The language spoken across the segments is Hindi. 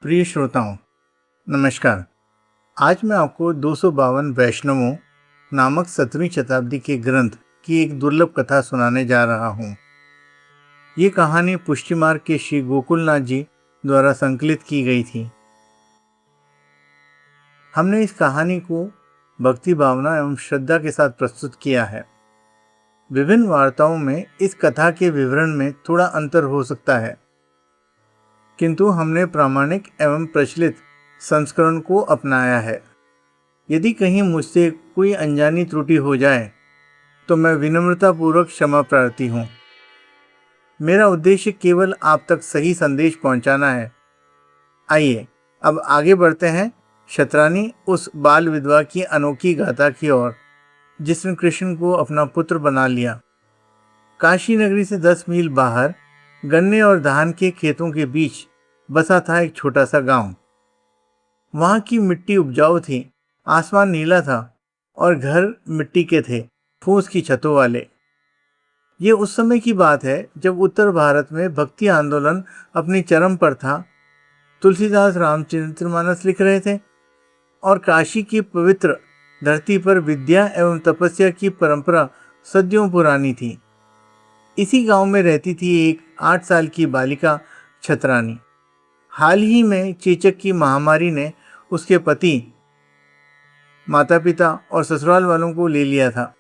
प्रिय श्रोताओं, नमस्कार। आज मैं आपको 252 वैष्णवों नामक 17वीं शताब्दी के ग्रंथ की एक दुर्लभ कथा सुनाने जा रहा हूँ। ये कहानी पुष्टि मार्ग के श्री गोकुलनाथ जी द्वारा संकलित की गई थी। हमने इस कहानी को भक्ति भावना एवं श्रद्धा के साथ प्रस्तुत किया है। विभिन्न वार्ताओं में इस कथा के विवरण में थोड़ा अंतर हो सकता है, किंतु हमने प्रामाणिक एवं प्रचलित संस्करण को अपनाया है। यदि कहीं मुझसे कोई अनजानी त्रुटि हो जाए तो मैं विनम्रतापूर्वक क्षमा प्रार्थी हूँ। मेरा उद्देश्य केवल आप तक सही संदेश पहुँचाना है। आइए अब आगे बढ़ते हैं शतरानी उस बाल विधवा की अनोखी गाथा की ओर, जिसने कृष्ण को अपना पुत्र बना लिया। काशी नगरी से 10 मील बाहर गन्ने और धान के खेतों के बीच बसा था एक छोटा सा गांव। वहां की मिट्टी उपजाऊ थी, आसमान नीला था और घर मिट्टी के थे, फूस की छतों वाले। ये उस समय की बात है जब उत्तर भारत में भक्ति आंदोलन अपनी चरम पर था। तुलसीदास रामचरितमानस लिख रहे थे और काशी की पवित्र धरती पर विद्या एवं तपस्या की परंपरा सदियों पुरानी थी। इसी गांव में रहती थी एक 8 साल की बालिका छतरानी। हाल ही में चेचक की महामारी ने उसके पति, माता पिता और ससुराल वालों को ले लिया था।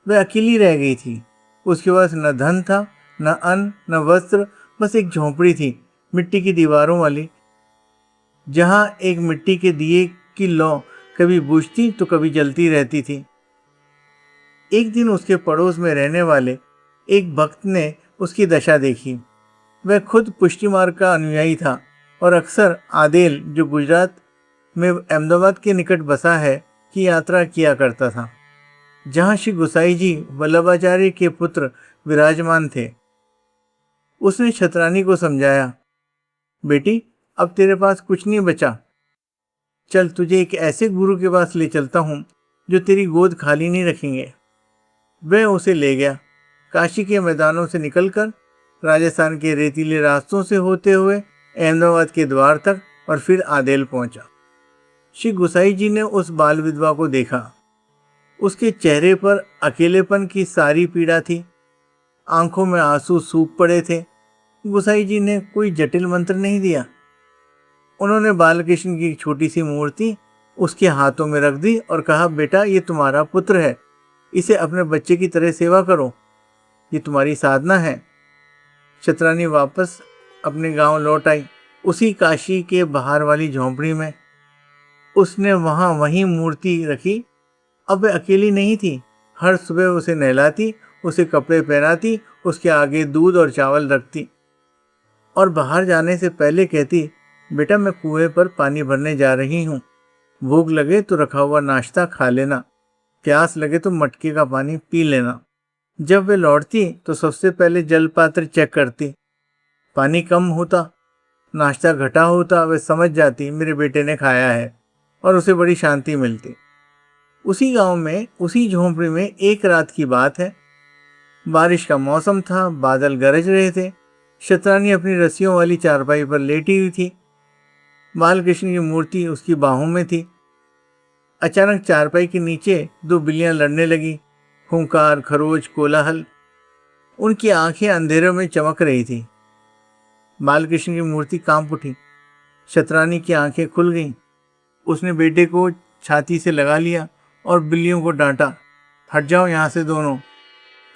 वह अकेली रह गई थी। उसके पास न धन था, न अन्न, न वस्त्र, बस एक झोंपड़ी थी, मिट्टी की दीवारों वाली, जहां एक मिट्टी के दिए की लौ कभी बुझती तो कभी जलती रहती थी। एक दिन उसके पड़ोस में रहने वाले एक भक्त ने उसकी दशा देखी। वह खुद पुष्टि मार्ग का अनुयायी था और अक्सर आदेल, जो गुजरात में अहमदाबाद के निकट बसा है, की यात्रा किया करता था, जहां श्री गुसाई जी वल्लभाचार्य के पुत्र विराजमान थे। उसने छतरानी को समझाया, बेटी अब तेरे पास कुछ नहीं बचा, चल तुझे एक ऐसे गुरु के पास ले चलता हूँ जो तेरी गोद खाली नहीं रखेंगे। वह उसे ले गया। काशी के मैदानों से निकलकर राजस्थान के रेतीले रास्तों से होते हुए अहमदाबाद के द्वार तक और फिर आदेल पहुंचा। श्री गुसाई जी ने उस बाल विधवा को देखा। उसके चेहरे पर अकेलेपन की सारी पीड़ा थी, आंखों में आंसू सूख पड़े थे। गुसाई जी ने कोई जटिल मंत्र नहीं दिया। उन्होंने बालकृष्ण की छोटी सी मूर्ति उसके हाथों में रख दी और कहा, बेटा ये तुम्हारा पुत्र है, इसे अपने बच्चे की तरह सेवा करो, ये तुम्हारी साधना है। छतरानी वापस अपने गांव लौट आई। उसी काशी के बाहर वाली झोंपड़ी में उसने वहीं मूर्ति रखी। अब वह अकेली नहीं थी। हर सुबह उसे नहलाती, उसे कपड़े पहनाती, उसके आगे दूध और चावल रखती और बाहर जाने से पहले कहती, बेटा मैं कुएं पर पानी भरने जा रही हूँ, भूख लगे तो रखा हुआ नाश्ता खा लेना, प्यास लगे तो मटके का पानी पी लेना। जब वे लौटती तो सबसे पहले जल पात्र चेक करती। पानी कम होता, नाश्ता घटा होता, वे समझ जाती मेरे बेटे ने खाया है और उसे बड़ी शांति मिलती। उसी गांव में, उसी झोंपड़ी में एक रात की बात है। बारिश का मौसम था, बादल गरज रहे थे। छतरानी अपनी रस्सियों वाली चारपाई पर लेटी हुई थी। बालकृष्ण की मूर्ति उसकी बाहों में थी। अचानक चारपाई के नीचे 2 बिल्लियां लड़ने लगी। हुंकार, खरोच, कोलाहल। उनकी आंखें अंधेरों में चमक रही थी। बालकृष्ण की मूर्ति कांप उठी। छतरानी की आंखें खुल गईं। उसने बेटे को छाती से लगा लिया और बिल्लियों को डांटा, हट जाओ यहाँ से दोनों,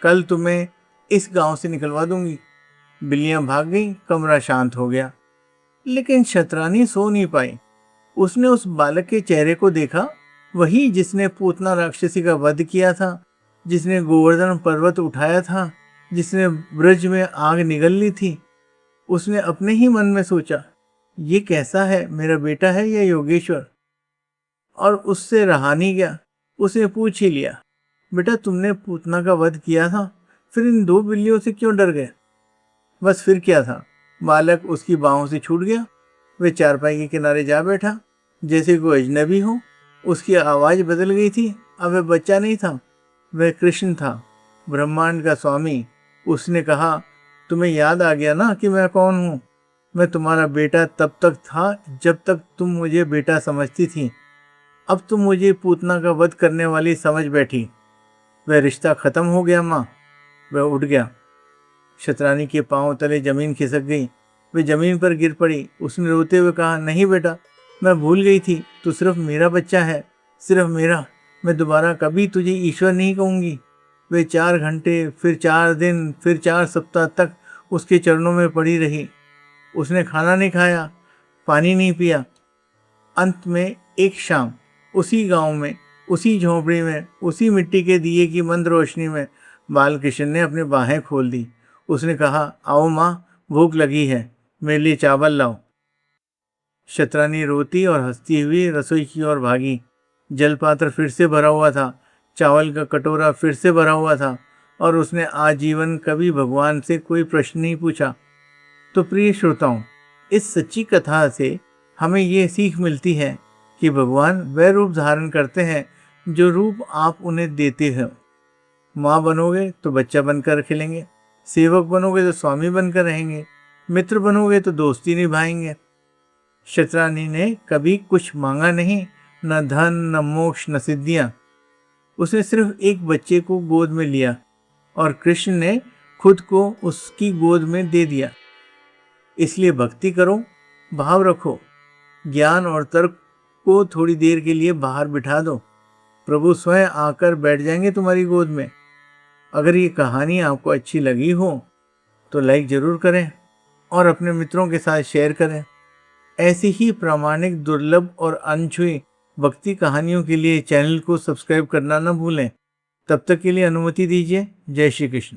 कल तुम्हें इस गांव से निकलवा दूंगी। बिल्लियां भाग गईं, कमरा शांत हो गया। लेकिन छतरानी सो नहीं पाई। उसने उस बालक के चेहरे को देखा, वही जिसने पूतना राक्षसी का वध किया था, जिसने गोवर्धन पर्वत उठाया था, जिसने ब्रज में आग निगल ली थी। उसने अपने ही मन में सोचा, ये कैसा है, मेरा बेटा है या योगेश्वर? और उससे रहा नहीं गया। उसने पूछ ही लिया, बेटा तुमने पूतना का वध किया था, फिर इन 2 बिल्लियों से क्यों डर गए? बस फिर क्या था, बालक उसकी बाहों से छूट गया। वे चारपाई के किनारे जा बैठा, जैसे कोई अजनबी हो। उसकी आवाज बदल गई थी। अब वह बच्चा नहीं था, वह कृष्ण था, ब्रह्मांड का स्वामी। उसने कहा, तुम्हें याद आ गया ना कि मैं कौन हूँ? मैं तुम्हारा बेटा तब तक था जब तक तुम मुझे बेटा समझती थी। अब तुम मुझे पूतना का वध करने वाली समझ बैठी। वह रिश्ता खत्म हो गया माँ। वह उठ गया। शतरानी के पांव तले जमीन खिसक गई। वे जमीन पर गिर पड़ी। उसने रोते हुए कहा, नहीं बेटा, मैं भूल गई थी, तू सिर्फ मेरा बच्चा है, सिर्फ मेरा। मैं दोबारा कभी तुझे ईश्वर नहीं कहूंगी। वे 4 घंटे, फिर 4 दिन, फिर 4 सप्ताह तक उसके चरणों में पड़ी रही। उसने खाना नहीं खाया, पानी नहीं पिया। अंत में एक शाम उसी गांव में, उसी झोंपड़ी में, उसी मिट्टी के दिए की मंद रोशनी में बालकृष्ण ने अपनी बाहें खोल दी। उसने कहा, आओ माँ, भूख लगी है, मेरे लिए चावल लाओ। शतरानी रोती और हंसती हुई रसोई की ओर भागी। जलपात्र फिर से भरा हुआ था, चावल का कटोरा फिर से भरा हुआ था और उसने आजीवन कभी भगवान से कोई प्रश्न नहीं पूछा। तो प्रिय श्रोताओं, इस सच्ची कथा से हमें ये सीख मिलती है कि भगवान वह रूप धारण करते हैं जो रूप आप उन्हें देते हो। माँ बनोगे तो बच्चा बनकर खिलेंगे, सेवक बनोगे तो स्वामी बनकर रहेंगे, मित्र बनोगे तो दोस्ती निभाएंगे। शतरानी ने कभी कुछ मांगा नहीं, न धन, न मोक्ष, न सिद्धियां। उसने सिर्फ एक बच्चे को गोद में लिया और कृष्ण ने खुद को उसकी गोद में दे दिया। इसलिए भक्ति करो, भाव रखो, ज्ञान और तर्क को थोड़ी देर के लिए बाहर बिठा दो। प्रभु स्वयं आकर बैठ जाएंगे तुम्हारी गोद में। अगर ये कहानी आपको अच्छी लगी हो तो लाइक जरूर करें और अपने मित्रों के साथ शेयर करें। ऐसी ही प्रामाणिक, दुर्लभ और अनछुई भक्ति कहानियों के लिए चैनल को सब्सक्राइब करना न भूलें। तब तक के लिए अनुमति दीजिए। जय श्री कृष्ण।